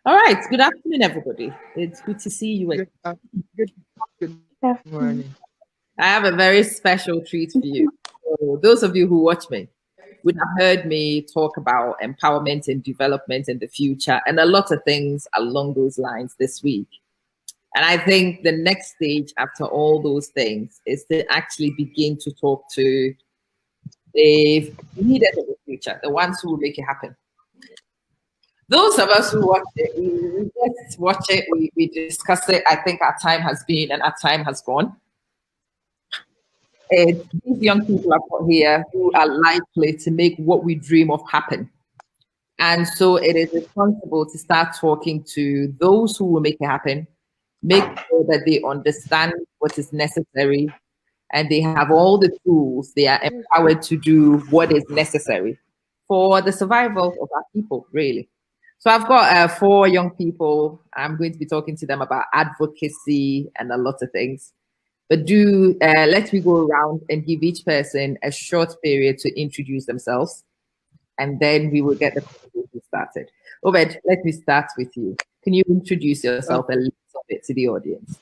All right. Good afternoon, everybody. It's good to see you again. Good, good, good Afternoon. morning. I have a very special treat for you. So those of you who watch me would have heard me talk about empowerment and development in the future and a lot of things along those lines this week. And I think the next stage after all those things is to actually begin to talk to the leaders of the future, the ones who will make it happen. Those of us who watch it, we just watch it, we discuss it. I think our time has been and our time has gone. These young people I've got here who are likely to make what we dream of happen. And so it is responsible to start talking to those who will make it happen, make sure that they understand what is necessary and they have all the tools, they are empowered to do what is necessary for the survival of our people, really. So I've got 4 young people. I'm going to be talking to them about advocacy and a lot of things. But let me go around and give each person a short period to introduce themselves, and then we will get the conversation started. Obed, let me start with you. Can you introduce yourself a Okay, little bit to the audience?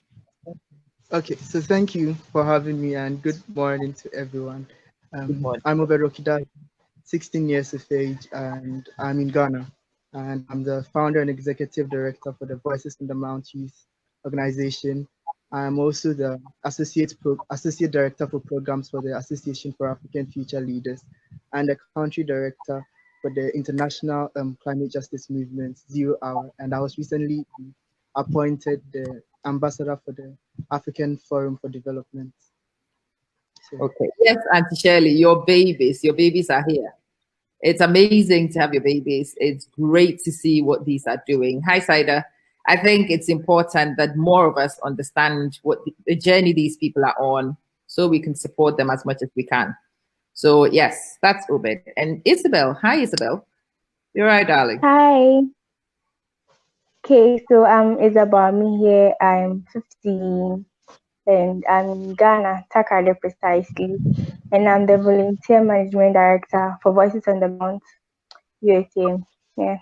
okay. So thank you for having me, and good morning to everyone. Good morning. I'm Oberokida, 16 years of age, and I'm in Ghana. And I'm the founder and executive director for the Voices in the Mount Youth organization. I'm also the associate director for programs for the Association for African Future Leaders and the country director for the international climate justice movement, Zero Hour. And I was recently appointed the ambassador for the African Forum for Development. So, Okay. Yes, Auntie Shirley, your babies are here. It's amazing to have your babies. It's great to see what these are doing. Hi, Saida. I think it's important that more of us understand what the journey these people are on so we can support them as much as we can. So, yes, that's Obed. And Isabel. Hi, Isabel. You're right, darling. Hi. Okay, so Isabel. Me here. I'm 15 and I'm in Ghana, Takale precisely. And I'm the volunteer management director for Voices on the Mount USA. Yeah.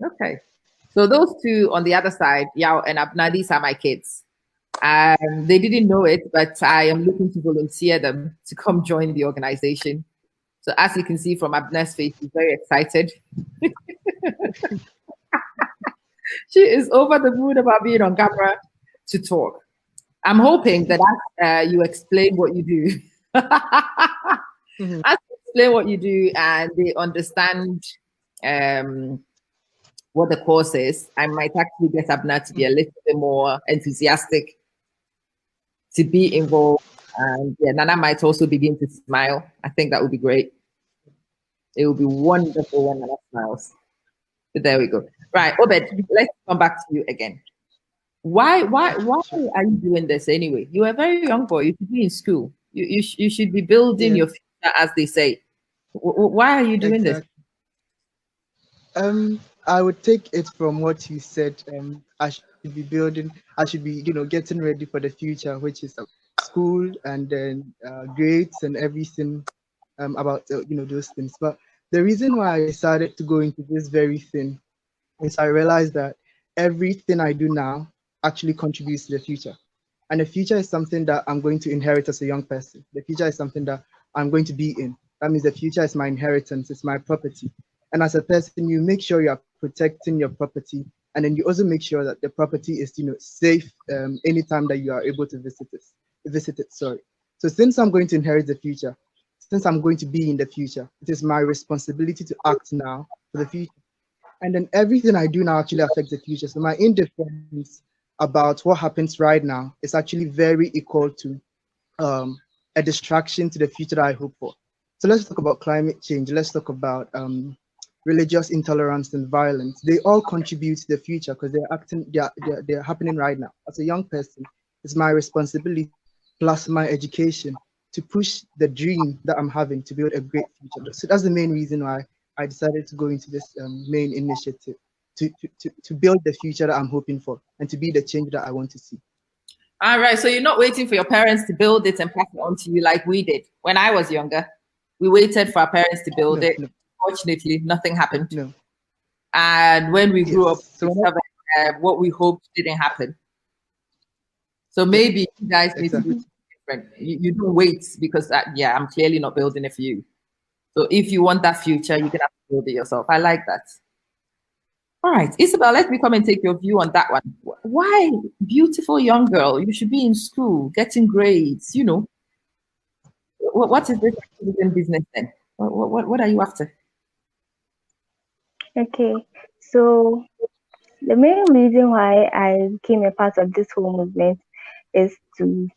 Okay. So those two on the other side, Yao and Abna, these are my kids. They didn't know it, but I am looking to volunteer them to come join the organization. So as you can see from Abna's face, she's very excited. She is over the moon about being on camera to talk. I'm hoping that as you explain what you do, mhm, as you explain what you do and they understand what the course is, I might actually get Abna to be a little bit more enthusiastic to be involved. And yeah, Nana might also begin to smile. I think that would be great. It would be wonderful when Nana smiles. But there we go. Right, Obed, let's come back to you again. Why sure. are you doing this anyway? You are a very young boy. You should be in school. You should be building Yeah, your future, as they say. Why are you doing this? exactly. I would take it from what you said. I should be building. I should be, getting ready for the future, which is school and then grades and everything about those things. But the reason why I decided to go into this very thing is I realized that everything I do now actually contributes to the future, and the future is something that I'm going to inherit as a young person. The future is something that I'm going to be in. That means the future is my inheritance, it's my property. And as a person, you make sure you are protecting your property, and then you also make sure that the property is, safe anytime that you are able to visit it. Visit it. Sorry. So since I'm going to inherit the future, since I'm going to be in the future, it is my responsibility to act now for the future. And then everything I do now actually affects the future. So my indifference about what happens right now is actually very equal to a distraction to the future that I hope for. So let's talk about climate change. Let's talk about religious intolerance and violence. They all contribute to the future because they're happening right now. As a young person, it's my responsibility plus my education to push the dream that I'm having to build a great future. So that's the main reason why I decided to go into this main initiative to build the future that I'm hoping for and to be the change that I want to see. All right, so you're not waiting for your parents to build it and pass it on to you like we did. When I was younger, we waited for our parents to build No, it. no, Fortunately, nothing happened. no. And when we grew up, Yes. we So discovered what we hoped didn't happen. So maybe you guys need to do exactly. different. You don't wait because yeah, I'm clearly not building it for you. So if you want that future, you're gonna have to build it yourself. I like that. All right, Isabel, let me come and take your view on that one. Why, beautiful young girl, you should be in school, getting grades, you know. What is this activism business then? What are you after? Okay, so the main reason why I became a part of this whole movement is to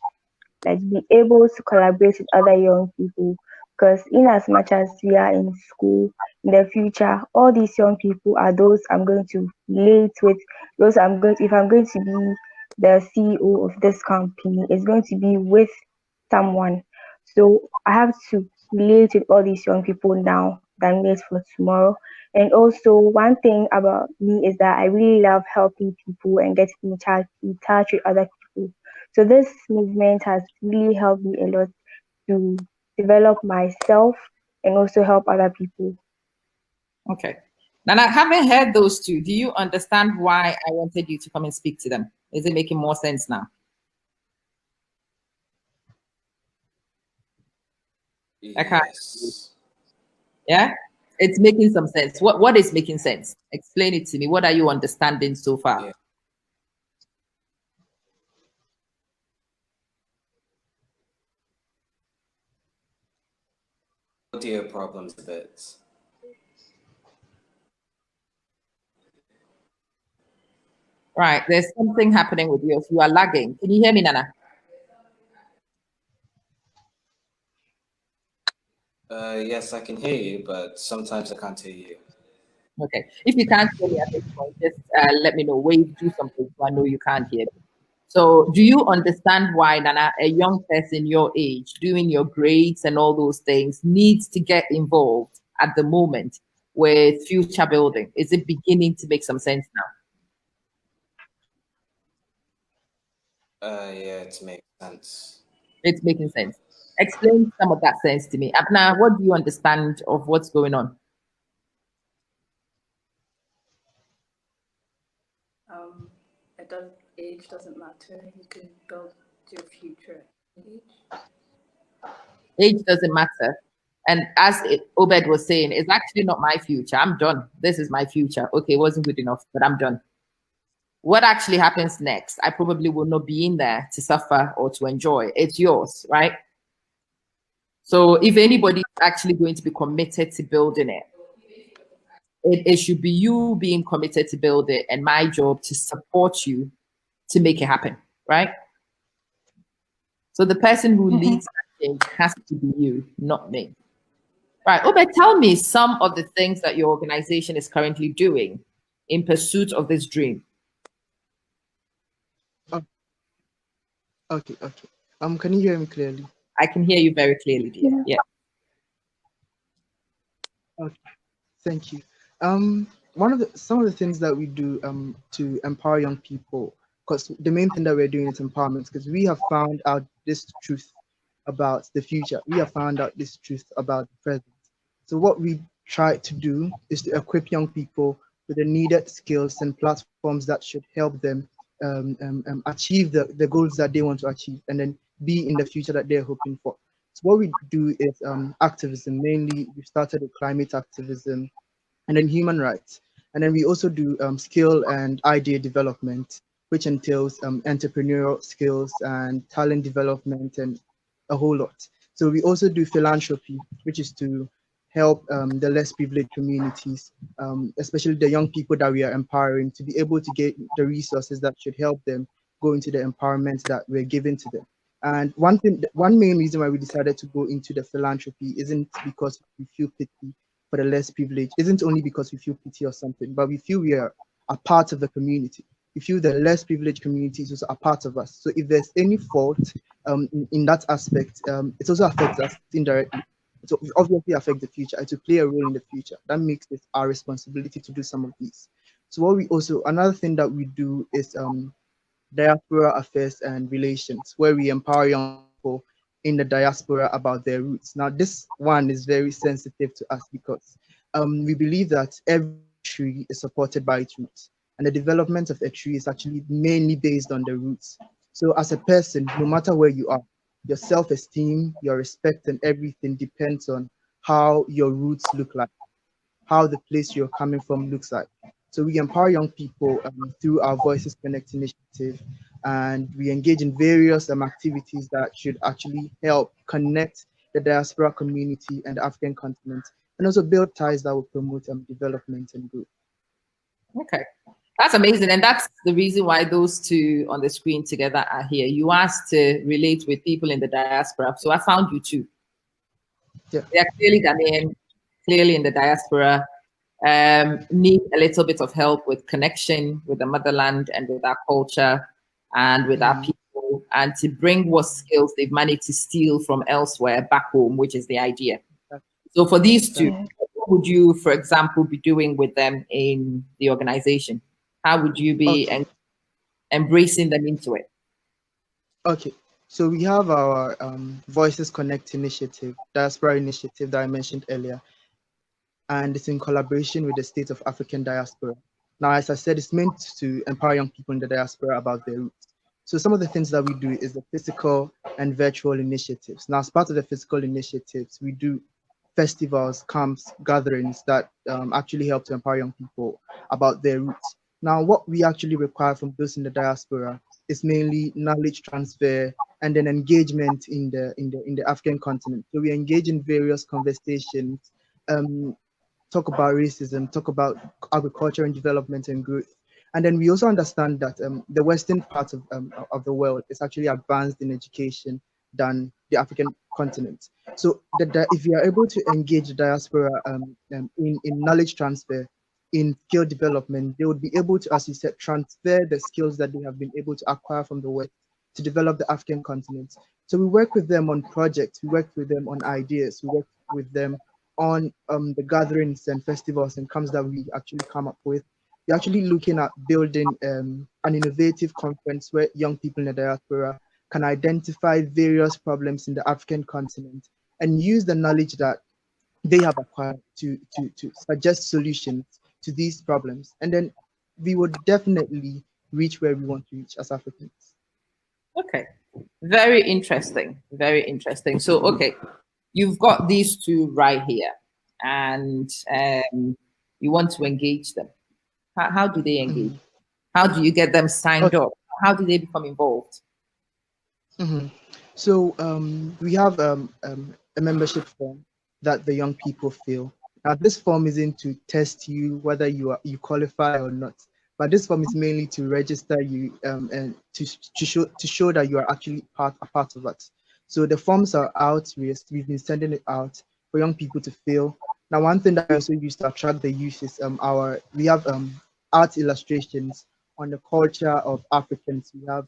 like be able to collaborate with other young people, because in as much as we are in school in the future, all these young people are those I'm going to relate with, those I'm going to, if I'm going to be the CEO of this company, it's going to be with someone. So I have to relate with all these young people now than wait for tomorrow. And also one thing about me is that I really love helping people and getting in touch with other people. So this movement has really helped me a lot to develop myself and also help other people. Okay. Now, I haven't heard those two. Do you understand why I wanted you to come and speak to them? Is it making more sense now? I can't. Yes. Yeah? It's making some sense. What is making sense? Explain it to me. What are you understanding so far? Yeah. Dear problems a bit. Right. There's something happening with you. You are lagging. Can you hear me, Nana? Yes, I can hear you, but sometimes I can't hear you. Okay. If you can't hear me at this point, just let me know. Wave, do something so I know you can't hear me. So, do you understand why, Nana, a young person your age, doing your grades and all those things, needs to get involved at the moment with future building? Is it beginning to make some sense now? Yeah, it makes sense. It's making sense. Explain some of that sense to me. Abna, what do you understand of what's going on? Um, it does. Age doesn't matter. You can build your future at any age. Age doesn't matter. And as Obed was saying, it's actually not my future. I'm done. This is my future. Okay, it wasn't good enough, but I'm done. What actually happens next? I probably will not be in there to suffer or to enjoy. It's yours, right? So if anybody is actually going to be committed to building it, it should be you being committed to build it and my job to support you to make it happen, right? So the person who Mhm. leads that change has to be you, not me. Right. Obed, tell me some of the things that your organization is currently doing in pursuit of this dream. Oh, okay, okay. Can you hear me clearly? I can hear you very clearly, dear. Yeah. Yeah. Okay, thank you. One of the some of the things that we do to empower young people, because the main thing that we're doing is empowerment, because we have found out this truth about the future. We have found out this truth about the present. So what we try to do is to equip young people with the needed skills and platforms that should help them achieve the goals that they want to achieve and then be in the future that they're hoping for. So what we do is activism. Mainly, we started with climate activism and then human rights. And then we also do skill and idea development, which entails entrepreneurial skills and talent development and a whole lot. So we also do philanthropy, which is to help the less privileged communities, especially the young people that we are empowering, to be able to get the resources that should help them go into the empowerment that we're giving to them. And one main reason why we decided to go into the philanthropy isn't because we feel pity for the less privileged, isn't only because we feel pity or something, but we feel we are a part of the community. We feel the less privileged communities also are part of us. So if there's any fault in that aspect, it also affects us indirectly. So it obviously affect the future and to play a role in the future. That makes it our responsibility to do some of these. So what we also another thing that we do is diaspora affairs and relations, where we empower young people in the diaspora about their roots. Now, this one is very sensitive to us because we believe that everybody tree is supported by its roots. And the development of a tree is actually mainly based on the roots. So as a person, no matter where you are, your self-esteem, your respect, and everything depends on how your roots look like, how the place you're coming from looks like. So we empower young people through our Voices Connect initiative, and we engage in various activities that should actually help connect the diaspora community and the African continent, and also build ties that will promote development and growth. Okay. That's amazing. And that's the reason why those two on the screen together are here. You asked to relate with people in the diaspora. So I found you too. Yeah. They are clearly Ghanaian, clearly in the diaspora, need a little bit of help with connection with the motherland and with our culture and with our people, and to bring what skills they've managed to steal from elsewhere back home, which is the idea. So for these two, what would you, for example, be doing with them in the organization? How would you be embracing them into it? Okay. So we have our Voices Connect initiative, diaspora initiative that I mentioned earlier, and it's in collaboration with the State of African Diaspora. Now, as I said, it's meant to empower young people in the diaspora about their roots. So some of the things that we do is the physical and virtual initiatives. Now, as part of the physical initiatives, we do festivals, camps, gatherings that actually help to empower young people about their roots. Now, what we actually require from those in the diaspora is mainly knowledge transfer and then engagement in the African continent. So we engage in various conversations, talk about racism, talk about agriculture and development and growth. And then we also understand that the western part of the world is actually advanced in education than the African continent. So if you are able to engage the diaspora in knowledge transfer, in skill development, they would be able to, as you said, transfer the skills that they have been able to acquire from the West to develop the African continent. So we work with them on projects, we work with them on ideas, we work with them on the gatherings and festivals and camps that we actually come up with. We're actually looking at building an innovative conference where young people in the diaspora can identify various problems in the African continent and use the knowledge that they have acquired to suggest solutions to these problems. And then we would definitely reach where we want to reach as Africans. Okay. Very interesting. Very interesting. So, okay, you've got these two right here, and you want to engage them. How do they engage? How do you get them signed up? How do they become involved? So we have a membership form that the young people fill. Now, this form isn't to test you whether you qualify or not, but this form is mainly to register you and to show that you are actually a part of it. So the forms are out. We've been sending it out for young people to fill. Now, one thing that we also use to attract the youth is we have art illustrations on the culture of Africans. We have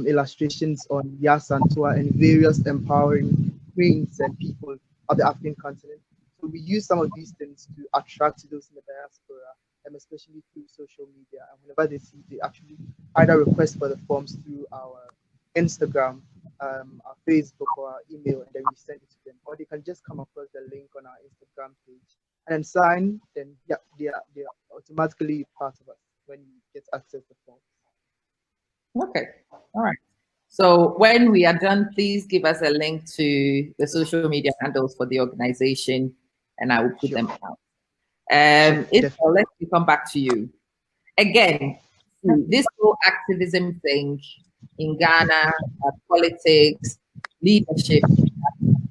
illustrations on Yasantua and various empowering queens and people of the African continent. So we use some of these things to attract those in the diaspora, and especially through social media. And whenever they see, they actually either request for the forms through our Instagram, our Facebook, or our email, and then we send it to them. Or they can just come across the link on our Instagram page and then sign. Then yeah, they are automatically part of us when you get access to the forms. Okay. All right. So when we are done, please give us a link to the social media handles for the organization, and I will put them out. Let's come back to you. Again, this whole activism thing in Ghana, politics, leadership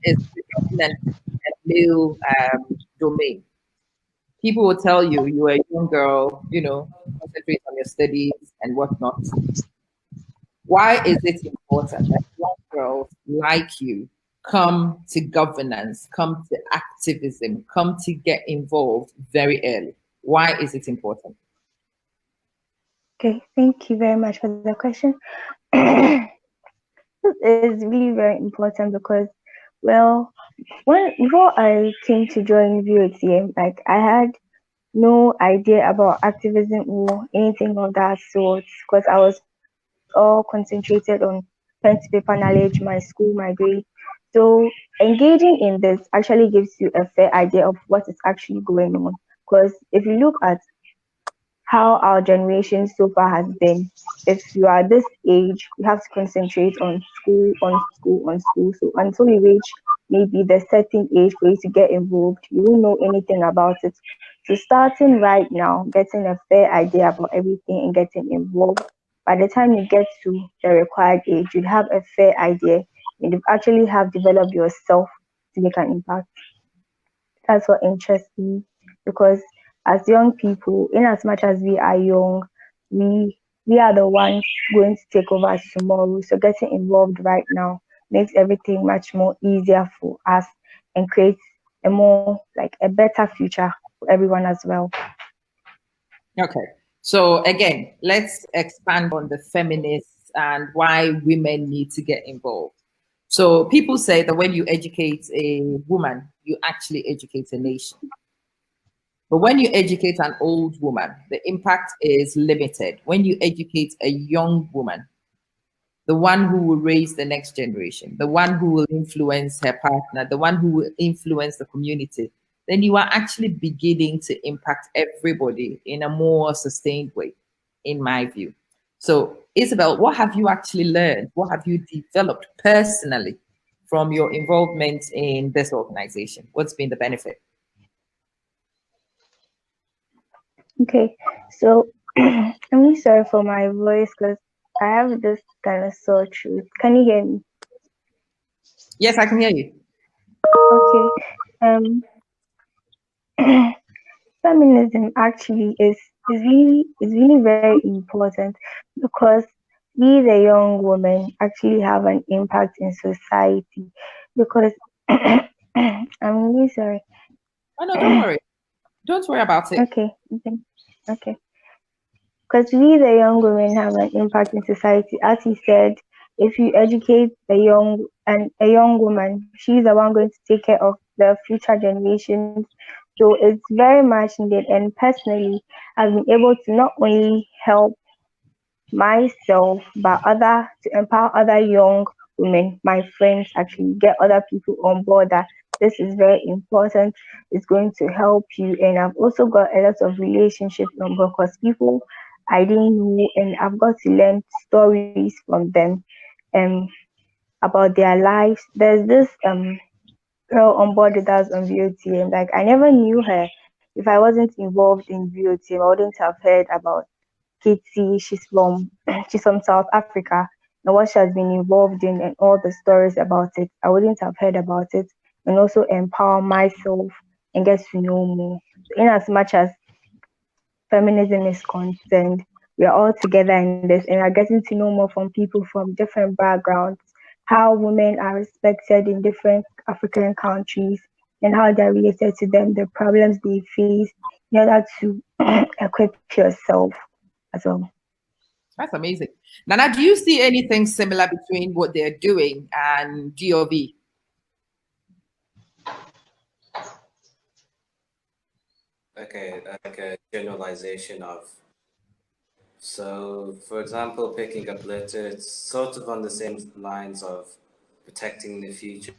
is predominant a male domain. People will tell you you are a young girl, concentrate on your studies and whatnot. Why is it important that young girls like you come to governance, come to activism, come to get involved very early? Why is it important? Okay, thank you very much for the question. This is really very important because, well, before I came to join VOTM, like I had no idea about activism or anything of that sort because I was all concentrated on pen to paper knowledge, my school, my grade. So engaging in this actually gives you a fair idea of what is actually going on. Because if you look at how our generation so far has been. If you are this age, you have to concentrate on school, on school, on school. So until you reach maybe the certain age for you to get involved, you won't know anything about it. So starting right now, getting a fair idea about everything and getting involved, by the time you get to the required age, you'd have a fair idea and you actually have developed yourself to make an impact. That's what interests me because as young people, in as much as we are young, we are the ones going to take over tomorrow. So getting involved right now makes everything much more easier for us and creates a more like a better future for everyone as well. Okay. So again, let's expand on the feminists and why women need to get involved. So people say that when you educate a woman, you actually educate a nation. But when you educate an old woman, the impact is limited. When you educate a young woman, the one who will raise the next generation, the one who will influence her partner, the one who will influence the community, then you are actually beginning to impact everybody in a more sustained way, in my view. So, Isabel, what have you actually learned? What have you developed personally from your involvement in this organization? What's been the benefit? Okay, so I'm really sorry for my voice because I have this kind of sore throat. Can you hear me? Yes, I can hear you. Okay. Um, feminism actually is really very important because we the young women actually have an impact in society because I'm really sorry. Oh, no, don't worry. Don't worry about it. Okay, okay, okay. Because we the young women have an impact in society. As he said, if you educate a young woman, she's the one going to take care of the future generations. So it's very much needed. And personally, I've been able to not only help myself, but other to empower other young women, my friends, actually get other people on board that this is very important. It's going to help you. And I've also got a lot of relationships on board because people I didn't know, and I've got to learn stories from them um about their lives. There's this girl on board with us on VOTM. Like I never knew her. If I wasn't involved in VOTM, I wouldn't have heard about Katie. She's from South Africa, and what she has been involved in and all the stories about it, I wouldn't have heard about it, and also empower myself and get to know more. In as much as feminism is concerned, we are all together in this, and are getting to know more from people from different backgrounds, how women are respected in different African countries, and how they're related to them, the problems they face, in order to equip yourself as well. That's amazing. Nana, do you see anything similar between what they're doing and GOV? Okay, like a generalization of. So, for example, picking up litter, it's sort of on the same lines of protecting the future.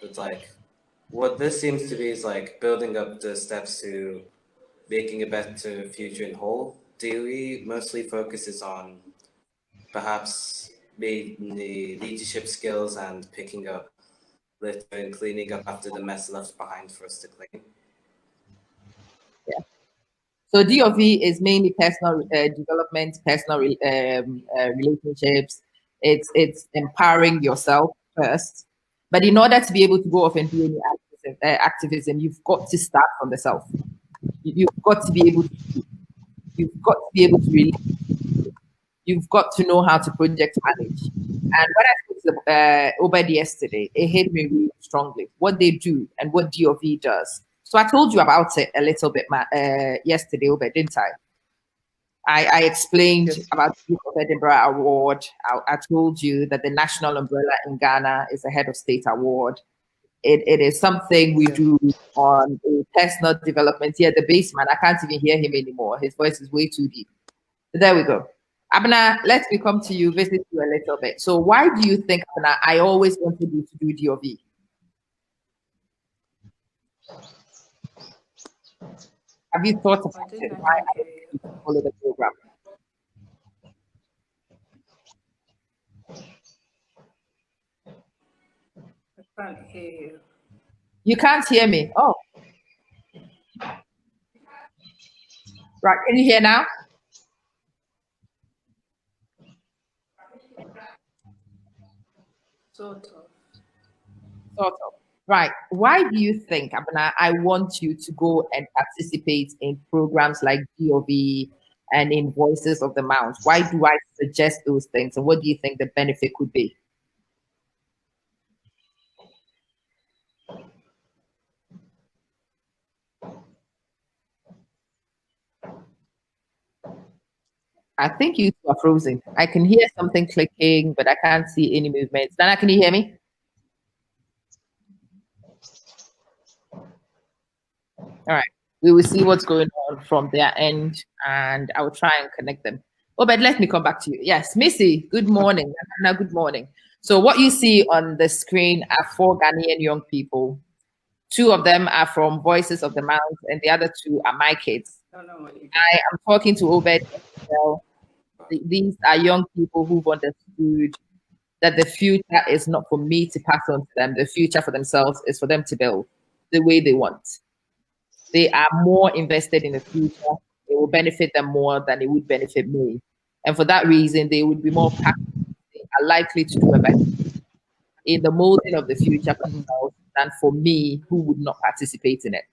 It's like what this seems to be is like building up the steps to making a better future in whole. DOE mostly focuses on perhaps the leadership skills and picking up litter and cleaning up after the mess left behind for us to clean. Yeah. So DOV is mainly personal development, personal relationships. It's empowering yourself first. But in order to be able to go off and do any activism, you've got to start from the self. You've got to be able to. You've got to be able to relate. You've got to know how to project manage. And when I spoke to Obed yesterday, it hit me really strongly what they do and what DOV does. So I told you about it a little bit yesterday, Obed, didn't I? I explained Yes. about the Duke of Edinburgh Award. I told you that the National Umbrella in Ghana is a Head of State Award. It is something we Yeah. do on a personal development. Yeah, the baseman, I can't even hear him anymore. His voice is way too deep. There we go. Abna, let me come to you, visit you a little bit. So why do you think, Abna, I always wanted you to do DOV? Have you thought about I it? didn't Why actually are hear you you. follow the program? I can't hear you. You can't hear me. Oh, right. Can you hear now? Sort of. Sort of. Right. Why do you think, Abana, I want you to go and participate in programs like GOV and in Voices of the Mount? Why do I suggest those things? And what do you think the benefit could be? I think you two are frozen. I can hear something clicking, but I can't see any movements. Dana, can you hear me? All right. We will see what's going on from their end and I will try and connect them. Oh, but let me come back to you. Yes, Missy, good morning. Now, good morning. So, what you see on the screen are four Ghanaian young people. Two of them are from Voices of the Mount, and the other two are my kids. I don't know what you I am talking to Obed. Well, these are young people who've understood that the future is not for me to pass on to them. The future for themselves is for them to build the way they want. They are more invested in the future. It will benefit them more than it would benefit me. And for that reason, they would be more passionate, they are likely to do a better in the molding of the future for themselves than for me, who would not participate in it.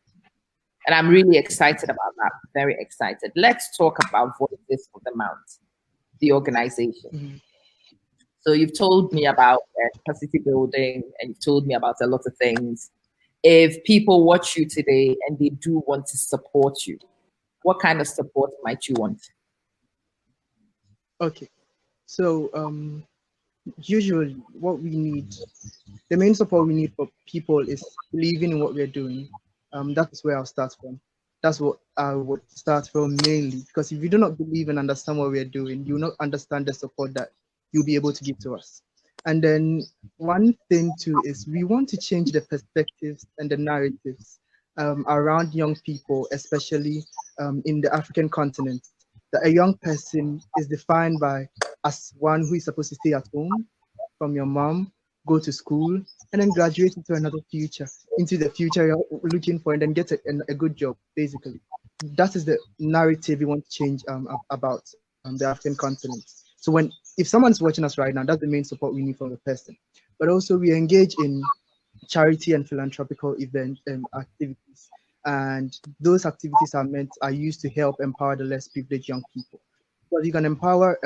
And I'm really excited about that. Very excited. Let's talk about Voices of the Mount, the organization. So you've told me about capacity building and you've told me about a lot of things. If people watch you today and they do want to support you, what kind of support might you want? Okay, so usually what we need, the main support we need for people is believing in what we're doing. That is where I'll start from. That's what I would start from mainly, because if you do not believe and understand what we're doing, you will not understand the support that you'll be able to give to us. And then one thing too is we want to change the perspectives and the narratives around young people, especially in the African continent. That a young person is defined by as one who is supposed to stay at home from your mom, go to school, and then graduate into another future, into the future you're looking for, and then get a good job, basically. That is the narrative we want to change about the African continent. So if someone's watching us right now, that's the main support we need from the person. But also we engage in charity and philanthropical event activities. And those activities are used to help empower the less privileged young people. Because you can empower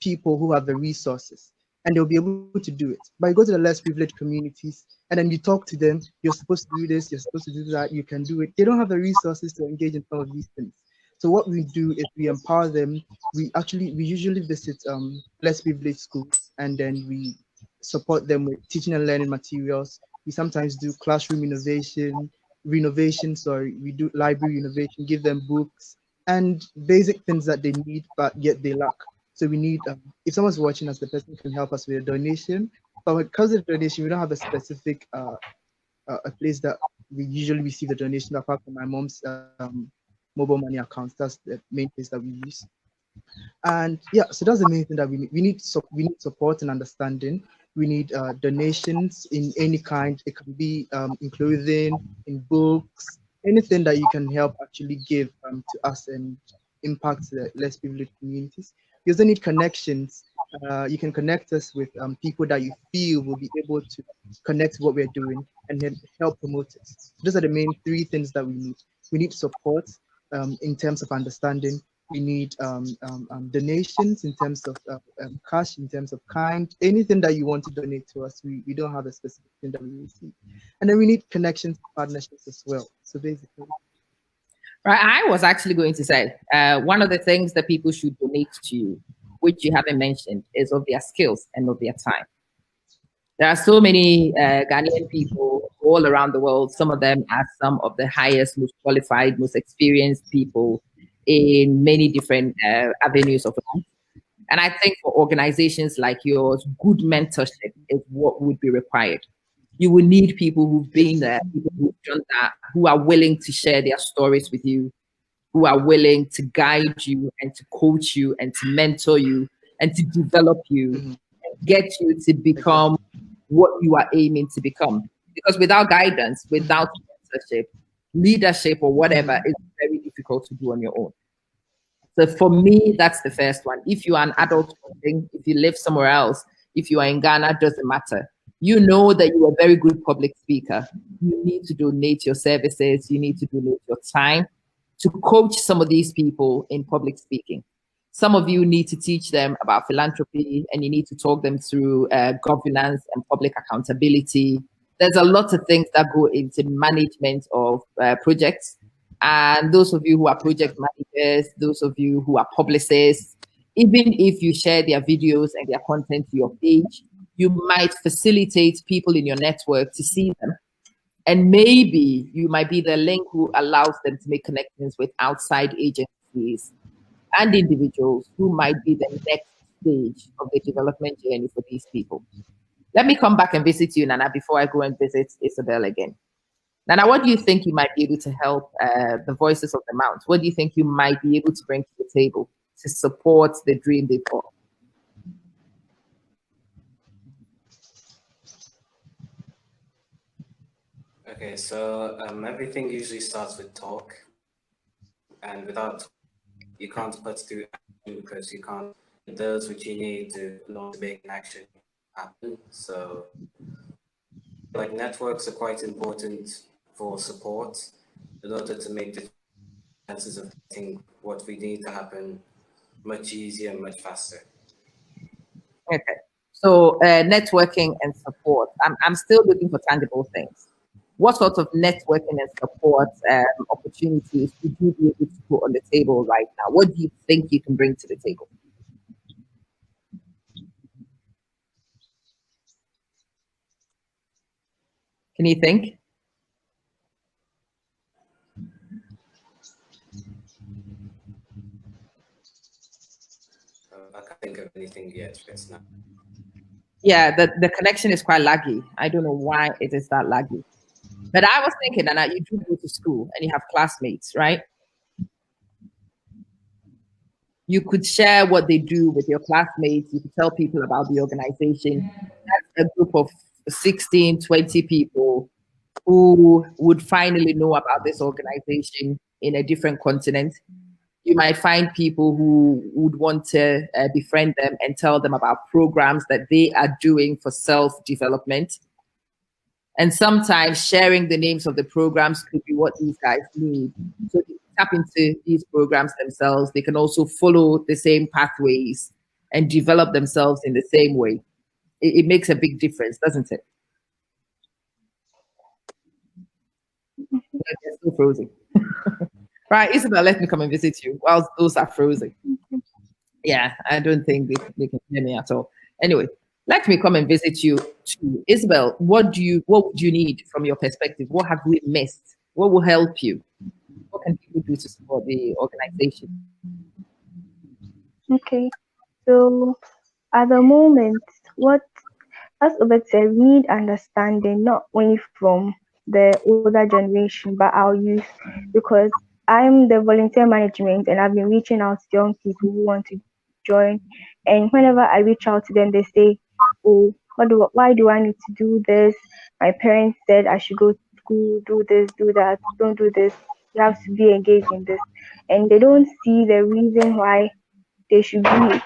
people who have the resources and they'll be able to do it. But you go to the less privileged communities and then you talk to them, you're supposed to do this, you're supposed to do that, you can do it. They don't have the resources to engage in some of these things. So what we do is we empower them. We usually visit less privileged schools and then we support them with teaching and learning materials. We sometimes do classroom renovation, sorry, we do library renovation, give them books and basic things that they need, but yet they lack. So we need, if someone's watching us, the person can help us with a donation. But because of donation, we don't have a specific a place that we usually receive the donation apart from my mom's mobile money accounts. That's the main place that we use. And yeah, so that's the main thing that we need. We need support and understanding. We need donations in any kind. It can be in clothing, in books, anything that you can help actually give to us and impact the less privileged communities. You also need connections. You can connect us with people that you feel will be able to connect what we're doing and then help promote it. So those are the main three things that we need. We need support in terms of understanding. We need donations in terms of cash, in terms of kind, anything that you want to donate to us. We don't have a specific thing that we receive. And then we need connections, partnerships as well. So basically. Right. I was actually going to say one of the things that people should donate to you, which you haven't mentioned, is of their skills and of their time. There are so many Ghanaian people all around the world. Some of them are some of the highest, most qualified, most experienced people in many different avenues of life. And I think for organizations like yours, good mentorship is what would be required. You will need people who've been there, people who've done that, who are willing to share their stories with you, who are willing to guide you and to coach you and to mentor you and to develop you Mhm. and get you to become what you are aiming to become. Because without guidance, without mentorship, leadership, or whatever, it's very difficult to do on your own. So for me, that's the first one. If you are an adult working, if you live somewhere else, if you are in Ghana, doesn't matter. You know that you are a very good public speaker. You need to donate your services. You need to donate your time to coach some of these people in public speaking. Some of you need to teach them about philanthropy, and you need to talk them through governance and public accountability. There's a lot of things that go into management of projects. And those of you who are project managers, those of you who are publicists, even if you share their videos and their content to your page, you might facilitate people in your network to see them. And maybe you might be the link who allows them to make connections with outside agencies and individuals who might be the next stage of the development journey for these people. Let me come back and visit you, Nana, before I go and visit Isabel again. Nana, what do you think you might be able to help the voices of the Mount? What do you think you might be able to bring to the table to support the dream they've got? Okay, so everything usually starts with talk, and without you can't put through action because you can't get those which you need to in order to make an action happen. So, like networks are quite important for support in order to make the chances of getting what we need to happen much easier and much faster. Okay. So networking and support. I'm still looking for tangible things. What sort of networking and support opportunities would you be able to put on the table right now? What do you think you can bring to the table? Can you think? I can't think of anything yet right now. Yeah, the connection is quite laggy. I don't know why it is that laggy. But I was thinking, and you do go to school and you have classmates, right? You could share what they do with your classmates. You could tell people about the organization. That's a group of 16, 20 people who would finally know about this organization in a different continent. You might find people who would want to befriend them and tell them about programs that they are doing for self-development. And sometimes sharing the names of the programs could be what these guys need. So they tap into these programs themselves. They can also follow the same pathways and develop themselves in the same way. It makes a big difference, doesn't it? They're still frozen. Right, Isabel, let me come and visit you whilst those are frozen. Yeah, I don't think they can hear me at all. Anyway, let me come and visit you too. Isabel, what would you need from your perspective? What have we missed? What will help you? What can people do to support the organization? Okay, so at the moment, what as Obed said, we need understanding not only from the older generation but our youth, because I'm the volunteer management and I've been reaching out to young people who want to join. And whenever I reach out to them, they say, "Oh, why do I need to do this? My parents said I should go to school, do this, do that. Don't do this. You have to be engaged in this." And they don't see the reason why they should be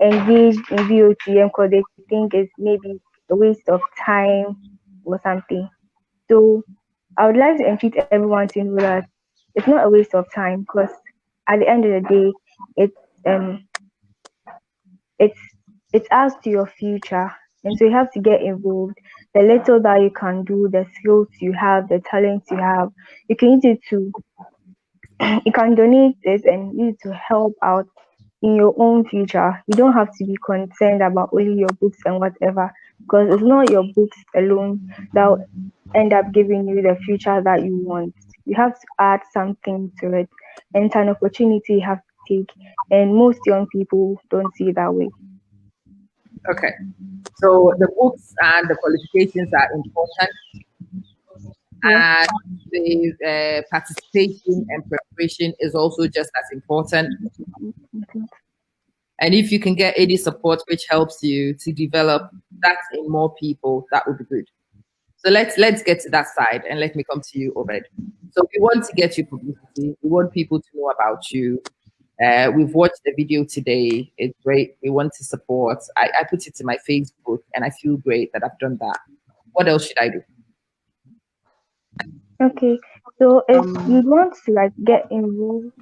engaged in VOTM because they think it's maybe a waste of time or something. So I would like to entreat everyone to know that it's not a waste of time because at the end of the day, it's um it's it's as to your future, and so you have to get involved. The little that you can do, the skills you have, the talents you have, you can use it to you can donate it and use it to help out in your own future. You don't have to be concerned about only your books and whatever, because it's not your books alone that will end up giving you the future that you want. You have to add something to it, and it's an opportunity you have to take. And most young people don't see it that way. Okay. So the books and the qualifications are important. Yeah. And the participation and preparation is also just as important. And if you can get any support which helps you to develop that in more people, that would be good. So let's get to that side, and let me come to you, Obed. So we want to get you publicity. We want people to know about you. We've watched the video today. It's great. We want to support. I put it to my Facebook, and I feel great that I've done that. What else should I do? Okay, so if you want to like get involved,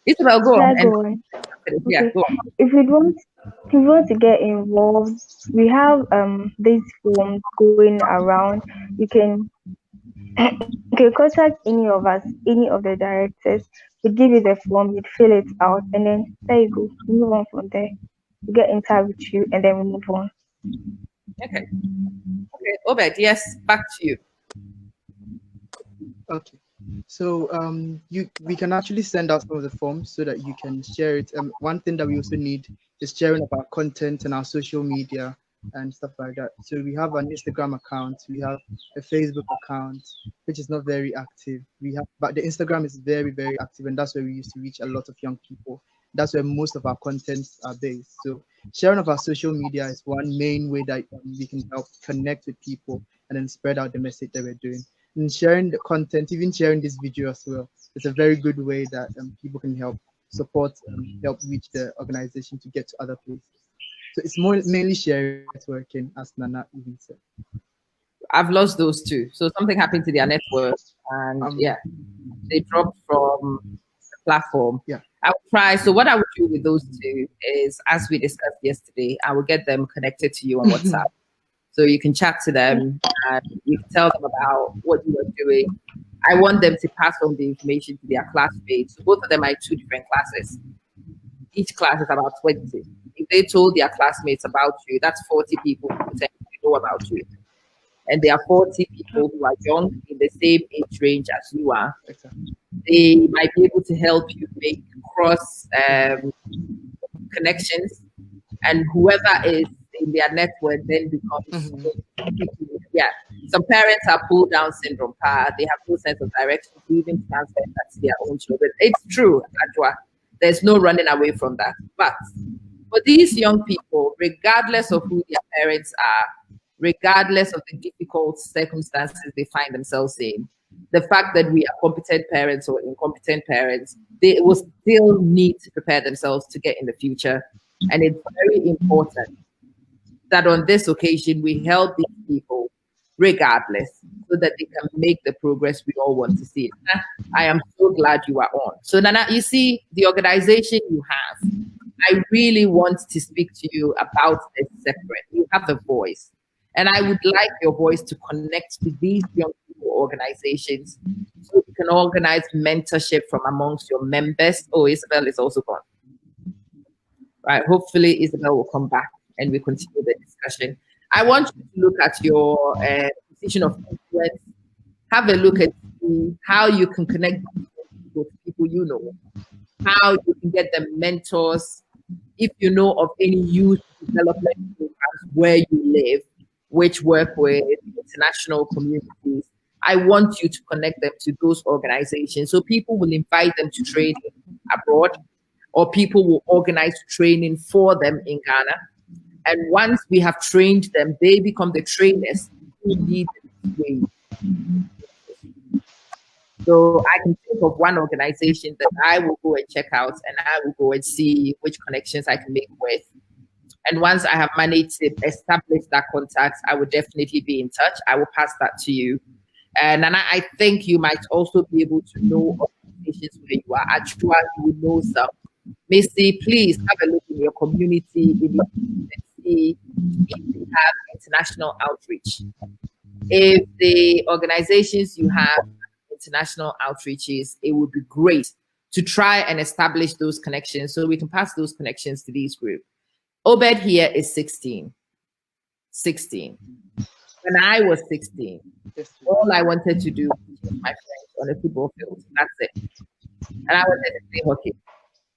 Isabel, go should on. I And go on? yeah, Okay, go on. if you want to get involved, we have these forms going around. You can contact any of us, any of the directors. We give you the form, you'd fill it out, and then there you go. You move on from there. We get in touch with you, and then we move on. Okay. Okay, Obed, yes, back to you. Okay. So we can actually send out some of the forms so that you can share it. One thing that we also need is sharing of our content and our social media and stuff like that. So we have an Instagram account, we have a Facebook account, which is not very active. But the Instagram is very, very active, and that's where we used to reach a lot of young people. That's where most of our contents are based. So sharing of our social media is one main way that we can help connect with people and then spread out the message that we're doing. And sharing the content, even sharing this video as well, is a very good way that people can help support, help reach the organization to get to other places. So it's mainly sharing networking, as Nana even said. I've lost those two. So something happened to their network, and they dropped from the platform. Yeah. I will try. So what I would do with those two is, as we discussed yesterday, I will get them connected to you on WhatsApp. So you can chat to them and you can tell them about what you are doing. I want them to pass on the information to their classmates. So both of them are in 2 different classes. Each class is about 20. If they told their classmates about you, that's 40 people who potentially know about you. And there are 40 people who are young in the same age range as you are. Exactly. They might be able to help you make cross connections, and whoever is in their network then becomes yeah. Some parents are pulled down syndrome. They have no sense of direction to even transfer that to their own children. It's true, Adwa. There's no running away from that. But for these young people, regardless of who their parents are, regardless of the difficult circumstances they find themselves in, the fact that we are competent parents or incompetent parents, they will still need to prepare themselves to get in the future. And it's very important that on this occasion we help these people regardless, so that they can make the progress we all want to see. I am so glad you are on. So Nana, you see the organization you have, I really want to speak to you about this separate. You have a voice, and I would like your voice to connect with these young people organizations, so you can organize mentorship from amongst your members. Oh, Isabel is also gone. Right, hopefully Isabel will come back and we continue the discussion. I want you to look at your position of influence. Have a look at how you can connect with people you know, how you can get them mentors. If you know of any youth development programs where you live, which work with international communities, I want you to connect them to those organizations. So people will invite them to training abroad, or people will organize training for them in Ghana. And once we have trained them, they become the trainers who lead the way. So I can think of one organization that I will go and check out, and I will go and see which connections I can make with. And once I have managed to establish that contact, I will definitely be in touch. I will pass that to you. And I think you might also be able to know organizations where you are. Actually, you know some. Missy, please have a look in your community, in your see if you have international outreach. If the organizations you have international outreaches, it would be great to try and establish those connections so we can pass those connections to these groups. Obed here is 16. 16. When I was 16, all I wanted to do was with my friends on a football field. That's it. And I wanted to play hockey.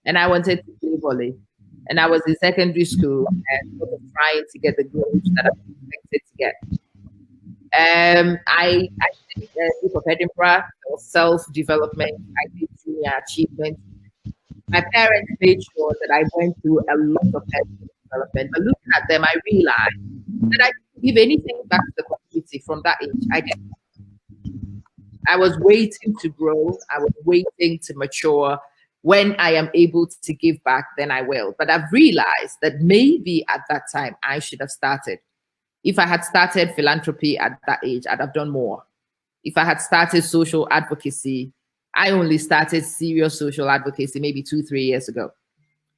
And I wanted to play volley. And I was in secondary school and sort of trying to get the grades that I was expected to get. I did the Duke of Edinburgh, self-development. I did junior achievement. My parents made sure that I went through a lot of personal development. But looking at them, I realized that I didn't give anything back to the community from that age. I was waiting to grow. I was waiting to mature. When I am able to give back, then I will. But I've realized that maybe at that time I should have started. If I had started philanthropy at that age, I'd have done more. If I had started social advocacy, I only started serious social advocacy maybe 2-3 years ago.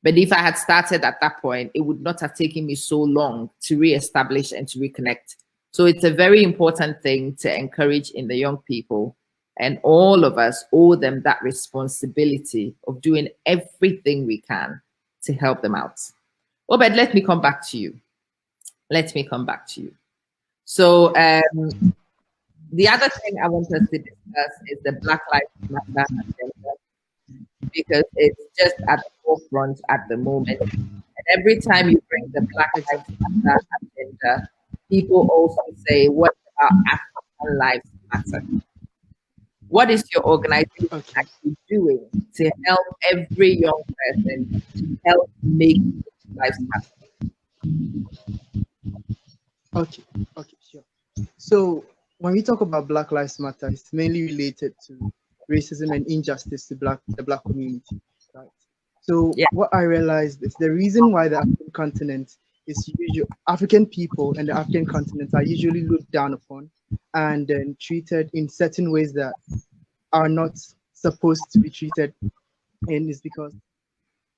But if I had started at that point, it would not have taken me so long to reestablish and to reconnect. So it's a very important thing to encourage in the young people. And all of us owe them that responsibility of doing everything we can to help them out. Oh, but let me come back to you. Let me come back to you. So the other thing I want us to discuss is the Black Lives Matter agenda, because it's just at the forefront at the moment. And every time you bring the Black Lives Matter agenda, people also say, what about African Lives Matter? What is your organization actually doing to help every young person to help make lives matter? Okay, sure. So when we talk about Black Lives Matter, it's mainly related to racism and injustice to the Black community, right? So what I realized is the reason why the African continent is African people and the African continent are usually looked down upon and then treated in certain ways that are not supposed to be treated in, is because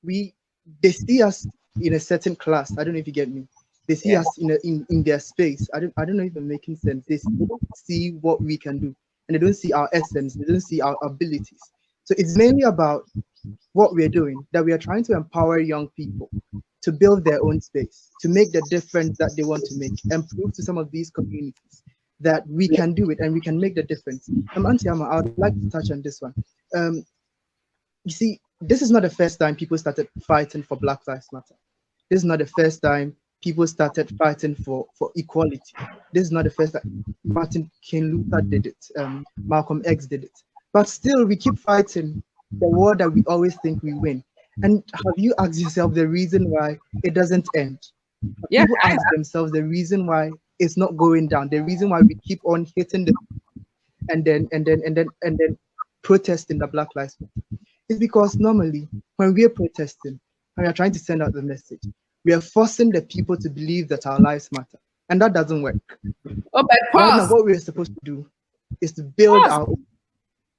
they see us in a certain class. I don't know if you get me. They see us in their space. I don't know if I'm making sense. They don't see what we can do, and they don't see our essence. They don't see our abilities. So it's mainly about what we're doing, that we are trying to empower young people to build their own space, to make the difference that they want to make, and prove to some of these communities that we can do it and we can make the difference. Auntie Amma, I would like to touch on this one. You see, this is not the first time people started fighting for Black Lives Matter. This is not the first time people started fighting for equality. This is not the first time. Martin King Luther did it. Malcolm X did it. But still, we keep fighting the war that we always think we win. And have you asked yourself the reason why it doesn't end? People ask themselves the reason why it's not going down, the reason why we keep on hitting the and then protesting the Black Lives Matter. It's because normally when we are protesting, when we are trying to send out the message, we are forcing the people to believe that our lives matter, and that doesn't work. Oh, but right now, what we're supposed to do is to build our own.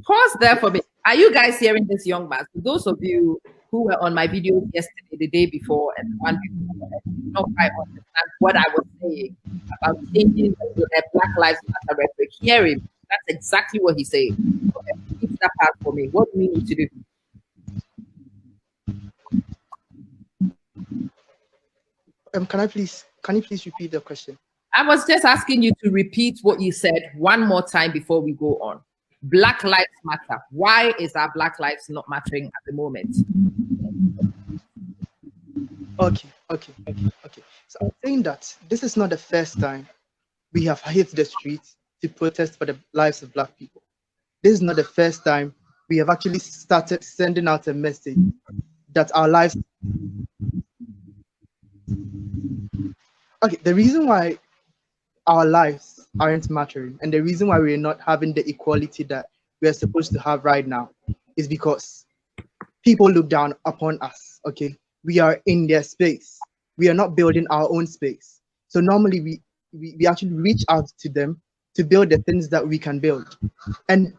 Pause there for me. Are you guys hearing this young man? For those of you who were on my video yesterday, the day before, and the one before, did not quite understand what I was saying about changing the Black Lives Matter rhetoric. Hear him. That's exactly what he's saying. Okay, keep that part for me. What do we need to do? Can you please repeat the question? I was just asking you to repeat what you said one more time before we go on. Black Lives Matter. Why is our Black lives not mattering at the moment? Okay. So I'm saying that this is not the first time we have hit the streets to protest for the lives of Black people. This is not the first time we have actually started sending out a message that our lives. Okay, the reason why our lives aren't mattering and the reason why we're not having the equality that we're supposed to have right now is because people look down upon us. Okay, we are in their space. We are not building our own space. So normally we actually reach out to them to build the things that we can build. And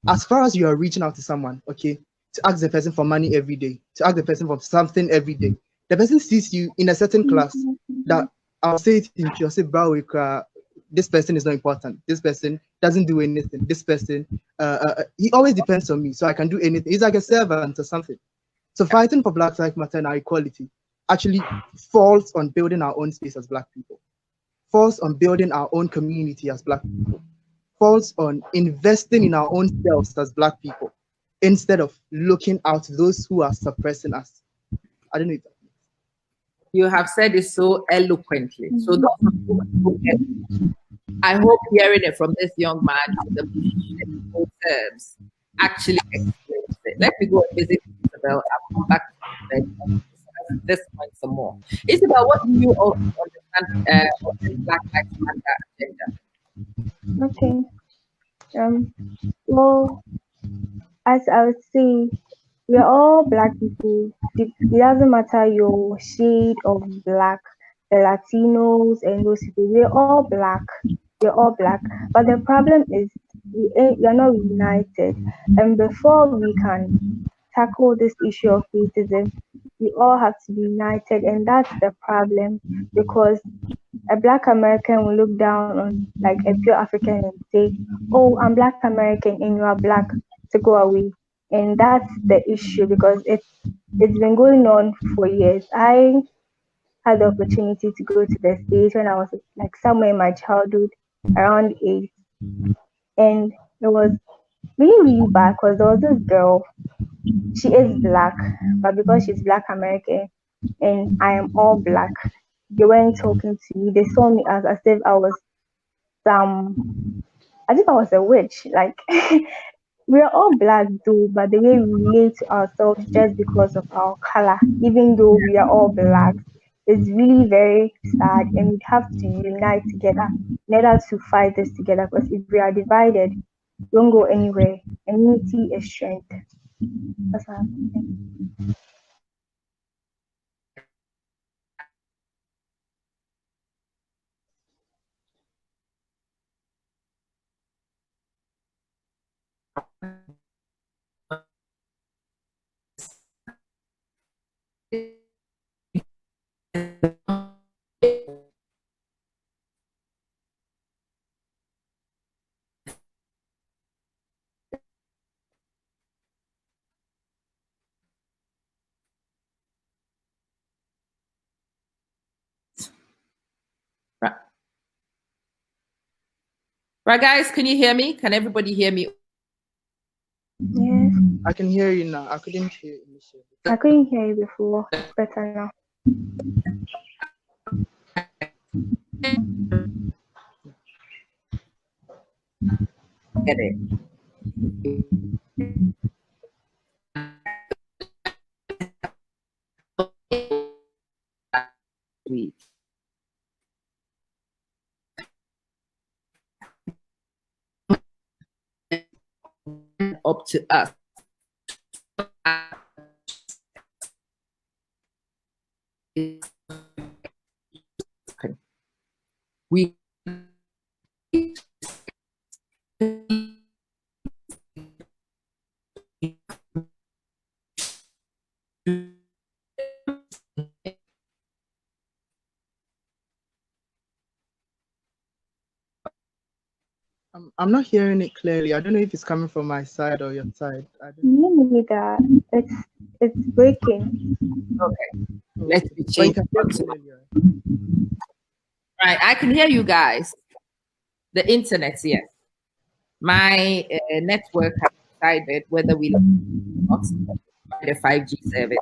as far as you are reaching out to someone, okay, to ask the person for money every day, to ask the person for something every day, the person sees you in a certain class that I'll say it in you, say, bro, this person is not important. This person doesn't do anything. This person, he always depends on me, so I can do anything. He's like a servant or something. So fighting for Black Lives Matter and our equality actually falls on building our own space as Black people, falls on building our own community as Black people, falls on investing in our own selves as Black people, instead of looking out those who are suppressing us. I don't know if you have said it so eloquently. So I hope hearing it from this young man with the simple terms actually explains it. Let me go and visit Isabel. I'll come back to you and discuss this point some more. Isabel, what do you also understand of this Black Lives Matter agenda? Okay. Um. Well, as I would say, we are all black people. It doesn't matter your shade of black, the Latinos and those people. We're all black. We're all black. But the problem is we are not united. And before we can tackle this issue of racism, we all have to be united, and that's the problem because a black American will look down on like a pure African and say, "Oh, I'm black American and you are black," to go away. And that's the issue because it's been going on for years. I had the opportunity to go to the States when I was like somewhere in my childhood, around 8, and it was really, really bad because there was this girl. She is black, but because she's black American and I am all black, they weren't talking to me. They saw me as if I was some, as if I was a witch. Like we're all black though, but the way we relate to ourselves just because of our color, even though we are all black, is really very sad, and we have to unite together in order to fight this together. Because if we are divided, we won't go anywhere. And unity is strength. That's what I'm saying. Right. Right, guys, can you hear me? Can everybody hear me? Yes, I can hear you now. I couldn't hear you initially. I couldn't hear you before. It's better now. Get it. Up to us. We I'm not hearing it clearly. I don't know if it's coming from my side or your side. I don't know. Me neither. It's breaking. okay. Let Okay. me But you change can hear me onto clearly, right? right. I can hear you guys. The internet, yes. My network has decided whether we like it or not the 5G service.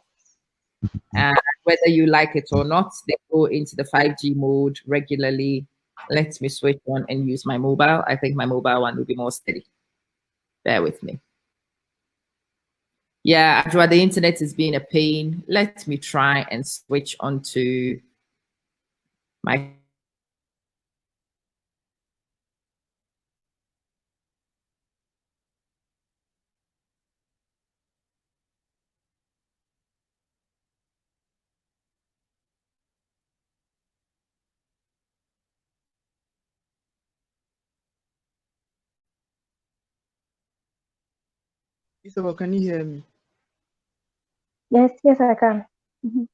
And whether you like it or not, they go into the 5G mode regularly. Let me switch on and use my mobile. I think my mobile one will be more steady. Bear with me. Yeah, Adra, the internet is being a pain. Let me try and switch onto my. Isabel, can you hear me? Yes, yes, I can. Mhm.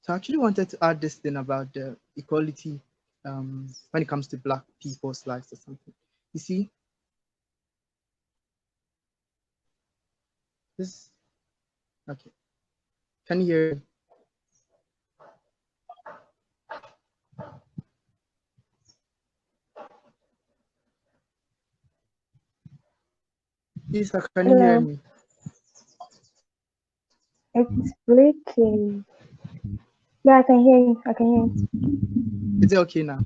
So I actually wanted to add this thing about the equality when it comes to black people's lives or something. You see, this okay. Can you hear me? Isa, can you hear Hello. me? It's breaking. Yeah, I can hear you. I can hear you. Is it okay now?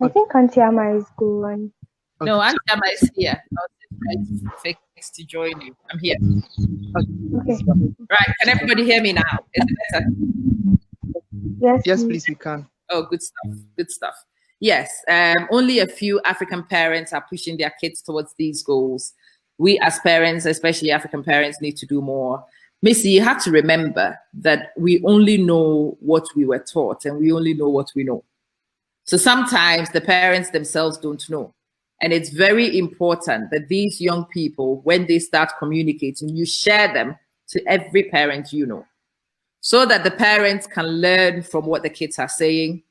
I think Auntie Amma is going. No, Okay. Auntie Amma is here. I was just trying to fix to join you. I'm here. Okay. Right. Can everybody hear me now? Is it better? Yes, Yes, please. please, we can. Oh, good stuff. Good stuff. Yes. Only a few African parents are pushing their kids towards these goals. We as parents, especially African parents, need to do more. Missy, you have to remember that we only know what we were taught and we only know what we know. So sometimes the parents themselves don't know. And it's very important that these young people, when they start communicating, you share them to every parent you know, so that the parents can learn from what the kids are saying.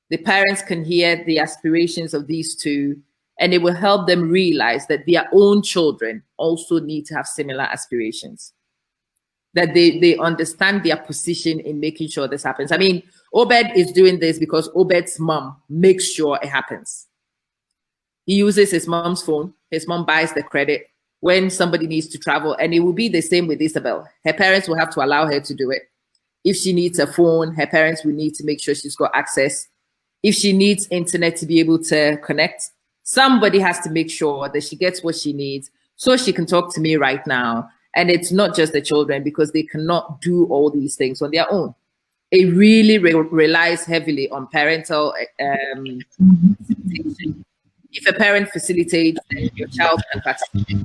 The parents can hear the aspirations of these two, and it will help them realize that their own children also need to have similar aspirations. That they understand their position in making sure this happens. I mean, Obed is doing this because Obed's mom makes sure it happens. He uses his mom's phone. His mom buys the credit when somebody needs to travel. And it will be the same with Isabel. Her parents will have to allow her to do it. If she needs a phone, her parents will need to make sure she's got access. If she needs internet to be able to connect, somebody has to make sure that she gets what she needs so she can talk to me right now. And it's not just the children, because they cannot do all these things on their own. It really relies heavily on parental facilitation. If a parent facilitates, then your child can participate.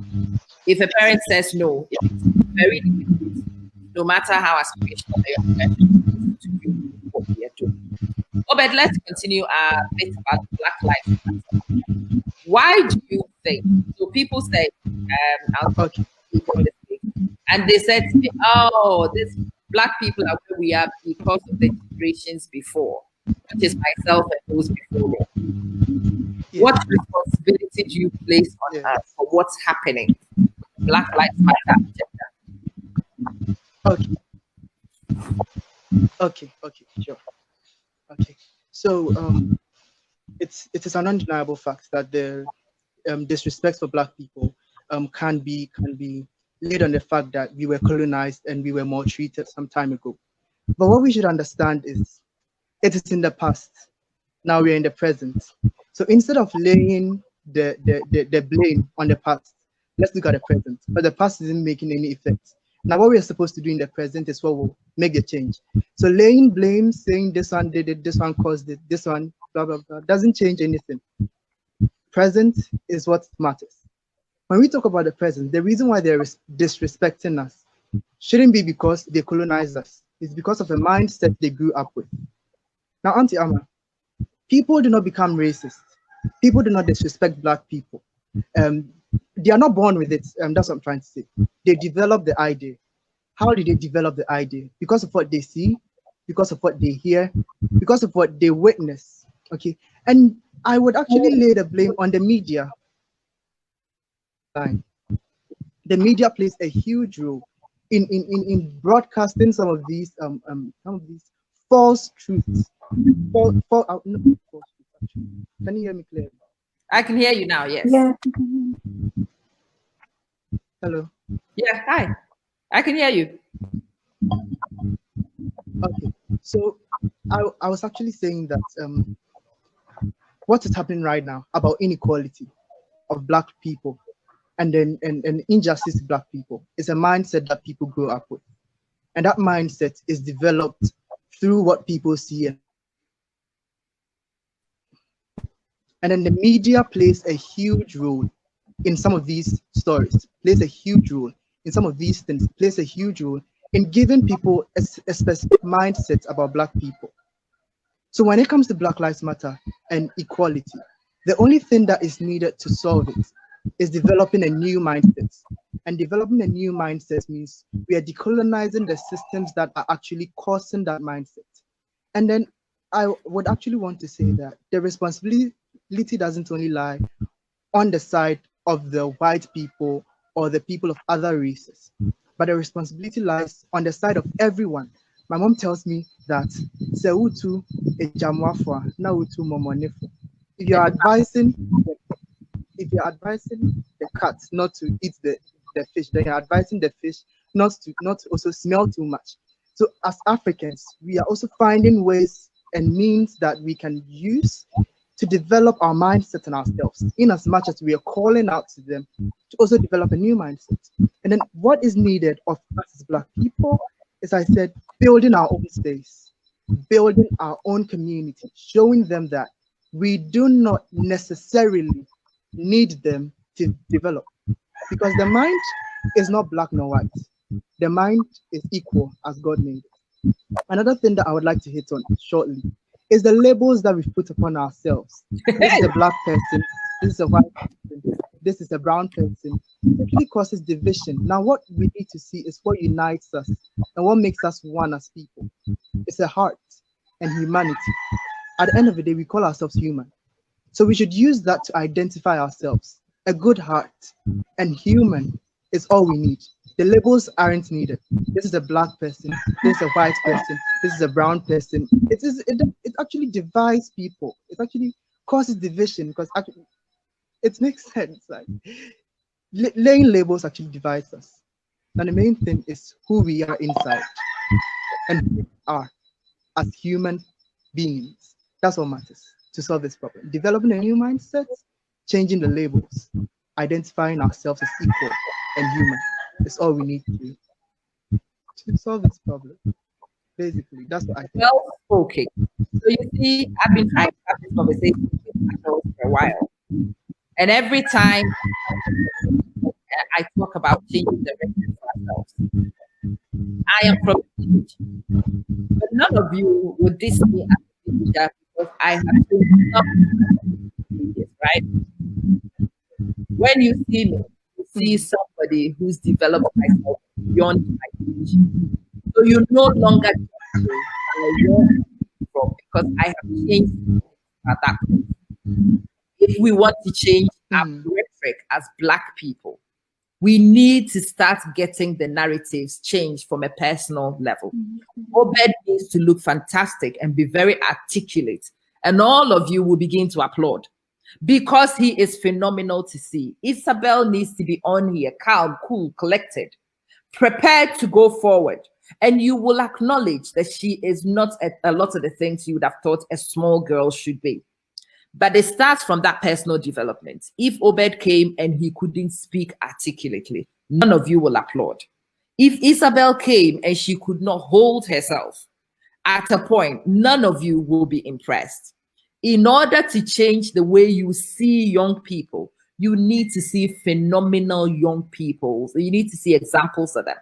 If a parent says no, it's very difficult, no matter how aspirational they are, to do what we are doing. Oh, but let's continue our bit about Black Lives Matter. Why do you think? So people say, I'll Okay. speak on this thing, and they said to me, "Oh, this Black people are where we are because of the generations before, which is myself and those before me." Yeah. What responsibility do you place on Yeah. us for what's happening? Black Lives Matter agenda. Okay. Okay. Sure. Okay. So it is an undeniable fact that the disrespect for Black people can be laid on the fact that we were colonized and we were maltreated some time ago. But what we should understand is it is in the past. Now we're in the present. So instead of laying the blame on the past, let's look at the present. But the past isn't making any effect. Now what we are supposed to do in the present is what will make the change. So laying blame, saying this one did it, this one caused it, this one, blah, blah, blah, doesn't change anything. Present is what matters. When we talk about the present, the reason why they're disrespecting us shouldn't be because they colonized us. It's because of a mindset they grew up with. Now, Auntie Amma, people do not become racist. People do not disrespect Black people. They are not born with it. That's what I'm trying to say. They develop the idea. How did they develop the idea? Because of what they see, because of what they hear, because of what they witness. Okay. And I would actually lay the blame on the media. The media plays a huge role in broadcasting some of these false truths. No, false truths, actually. Can you hear me clearly? I can hear you now. Yes. Yeah. Hello. Yeah. Hi. I can hear you. Okay. So I was actually saying that what is happening right now about inequality of Black people and then and injustice to Black people is a mindset that people grow up with. And that mindset is developed through what people see. And then the media plays a huge role in some of these stories, plays a huge role in some of these things, plays a huge role in giving people a specific mindset about Black people. So when it comes to Black Lives Matter and equality, the only thing that is needed to solve it is developing a new mindset. And developing a new mindset means we are decolonizing the systems that are actually causing that mindset. And then I would actually want to say that the responsibility doesn't only lie on the side of the white people or the people of other races, but the responsibility lies on the side of everyone. My mom tells me that if you're advising the cat not to eat the fish, then you're advising the fish not to also smell too much. So as Africans, we are also finding ways and means that we can use to develop our mindset and ourselves, in as much as we are calling out to them to also develop a new mindset. And then what is needed of us as Black people, as I said, building our own space, building our own community, showing them that we do not necessarily need them to develop, because the mind is not black nor white. The mind is equal as God made it. Another thing that I would like to hit on shortly is the labels that we've put upon ourselves. This is a black person, this is a white person, this is a brown person. It actually causes division. Now, what we need to see is what unites us and what makes us one as people. It's a heart and humanity. At the end of the day, we call ourselves human. So we should use that to identify ourselves. A good heart and human is all we need. The labels aren't needed. This is a black person, this is a white person, this is a brown person. It actually divides people. It actually causes division, because actually it makes sense. Like laying labels actually divides us. And the main thing is who we are inside and who we are as human beings. That's what matters to solve this problem. Developing a new mindset, changing the labels, identifying ourselves as equal and human is all we need to do to solve this problem. Basically, that's what I think. Well spoken. So you see, I've been trying to have this conversation with adults for a while. And every time I talk about changing the direction for ourselves, I am from the village. But none of you would diss me as a villager because I have changed some behaviors, right? When you see me, you see somebody who's developed myself beyond my age. So you no longer judge me where I'm from, because I have changed at that point. If we want to change our rhetoric as Black people, we need to start getting the narratives changed from a personal level. Obed needs to look fantastic and be very articulate, and all of you will begin to applaud because he is phenomenal to see. Isabel needs to be on here, calm, cool, collected, prepared to go forward. And you will acknowledge that she is not a lot of the things you would have thought a small girl should be. But it starts from that personal development. If Obed came and he couldn't speak articulately, none of you will applaud. If Isabel came and she could not hold herself at a point, none of you will be impressed. In order to change the way you see young people, you need to see phenomenal young people. So you need to see examples of them.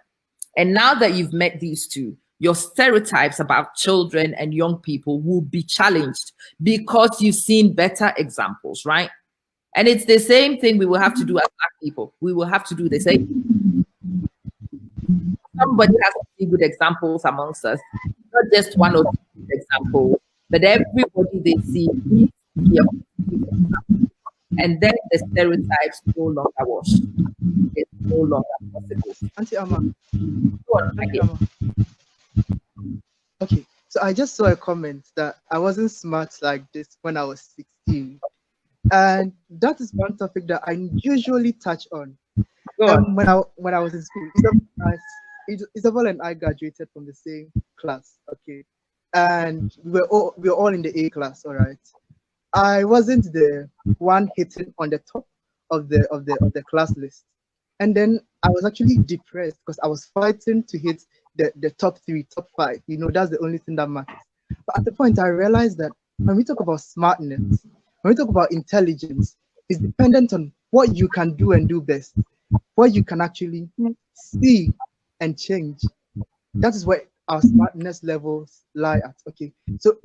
And now that you've met these two, your stereotypes about children and young people will be challenged because you've seen better examples, right? And it's the same thing we will have to do as Black people. We will have to do the same. Somebody has to see good examples amongst us, not just one or two examples, but everybody they see needs to be a positive example. And then the stereotypes no longer wash. It's no longer possible. Auntie Amma. Go on, Auntie Amma. Okay, so I just saw a comment that I wasn't smart like this when I was 16. And that is one topic that I usually touch on. When I was in school. Isabel and I graduated from the same class, okay? And we were all in the A class, all right? I wasn't the one hitting on the top of the class list. And then I was actually depressed because I was fighting to hit the top 3, top 5. You know, that's the only thing that matters. But at the point, I realized that when we talk about smartness, when we talk about intelligence, it's dependent on what you can do and do best, what you can actually see and change. That is where our smartness levels lie at. Okay, so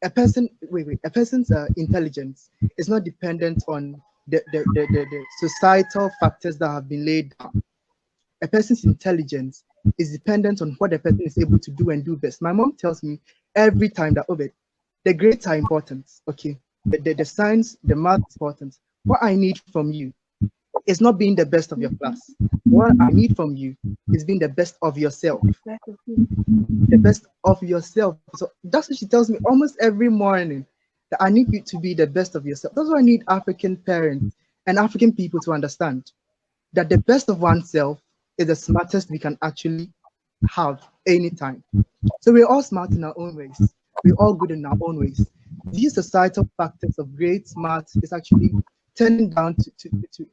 a person's intelligence is not dependent on the societal factors that have been laid down. A person's intelligence is dependent on what the person is able to do and do best. My mom tells me every time that, Obed, the grades are important, okay? The science, the math is important. What I need from you is not being the best of your class. What I need from you is being the best of yourself. The best of yourself. So that's what she tells me almost every morning, that I need you to be the best of yourself. That's what I need African parents and African people to understand, that the best of oneself is the smartest we can actually have anytime. So we're all smart in our own ways. We're all good in our own ways. These societal factors of great smart is actually turning down to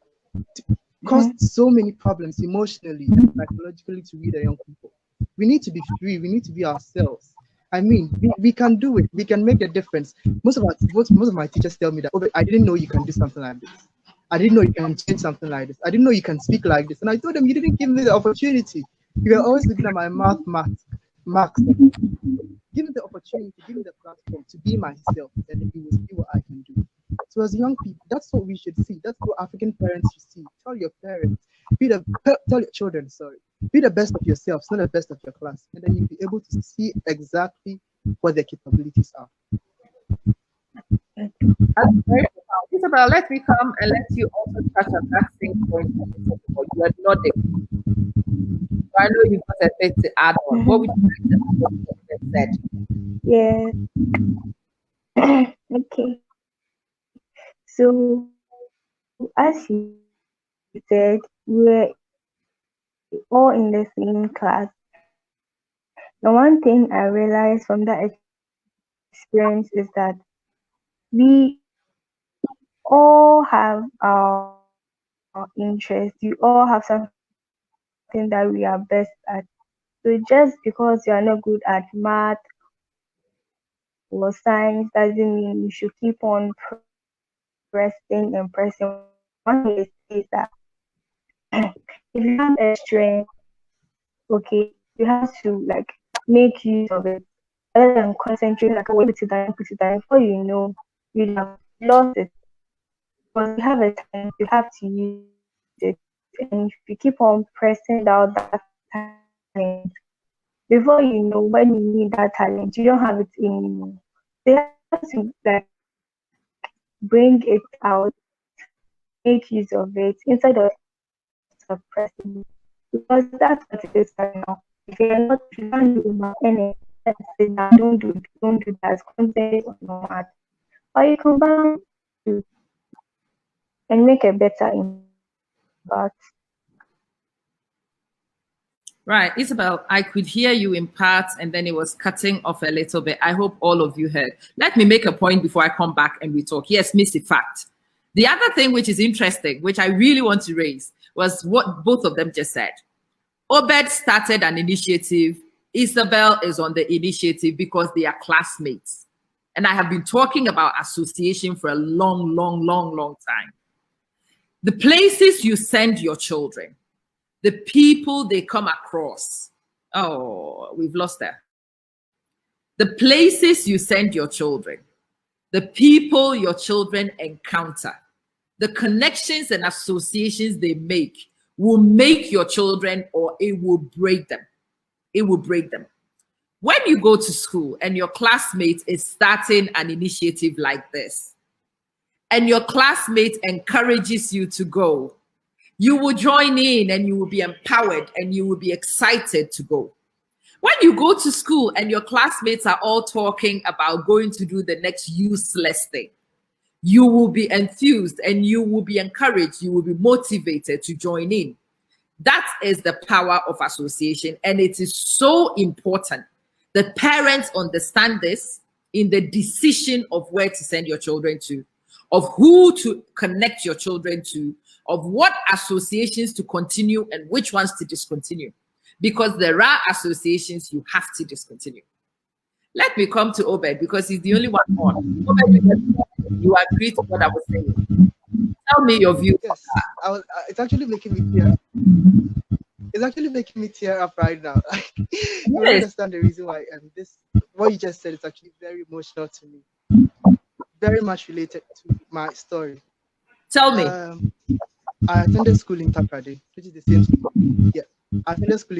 cause so many problems emotionally and psychologically to we the young people. We need to be free. We need to be ourselves. I mean, we can do it. We can make a difference. Most of my teachers tell me that, oh, but I didn't know you can do something like this. I didn't know you can change something like this. I didn't know you can speak like this. And I told them, you didn't give me the opportunity. You were always looking at my marks. Give me the opportunity, give me the platform to be myself, and then you will see what I can do. So as young people, that's what we should see. That's what African parents should see. Tell your parents, tell your children, sorry, be the best of yourselves, not the best of your class, and then you'll be able to see exactly what their capabilities are. Isabel, let me come and let you also touch on that same point. You are nodding. I know you've got a bit to add on. What would you like to add on what you said? Yes. Okay. So, as you said, we're all in the same class. The one thing I realized from that experience is that we all have our interests. We all have something that we are best at. So just because you are not good at math or science doesn't mean you should keep on pressing and pressing. One thing is that if you have a strength, okay, you have to like make use of it rather than concentrating like oh, put it down. Before you know, you have lost it. Because you have a talent, you have to use it. And if you keep on pressing out that talent, before you know when you need that talent, you don't have it anymore. So you have to like bring it out, make use of it instead of suppressing it. Because that's what it is right now. If you can't do enough anything, say that don't do that, concentrate on your math. Or you combine two and make a better impact. Right, Isabel, I could hear you in parts and then it was cutting off a little bit. I hope all of you heard. Let me make a point before I come back and we talk. Yes, Missy, fact. The other thing which is interesting, which I really want to raise, was what both of them just said. Obed started an initiative. Isabel is on the initiative because they are classmates. And I have been talking about association for a long time. The places you send your children, the people they come across. Oh, we've lost her. The places you send your children, the people your children encounter, the connections and associations they make will make your children or it will break them. It will break them. When you go to school and your classmate is starting an initiative like this, and your classmate encourages you to go, you will join in and you will be empowered and you will be excited to go. When you go to school and your classmates are all talking about going to do the next useless thing, you will be enthused and you will be encouraged, you will be motivated to join in. That is the power of association, and it is so important that parents understand this in the decision of where to send your children to, of who to connect your children to, of what associations to continue and which ones to discontinue. Because there are associations you have to discontinue. Let me come to Obed because he's the only one on. Obed, you agree to what I was saying. Tell me your view. Yes, it's actually making me tear. It's actually making me tear up right now. You don't understand the reason why. And what you just said is actually very emotional to me. Very much related to my story. Tell me. I attended school in Takrady, which is the same school. Yeah, I attended school in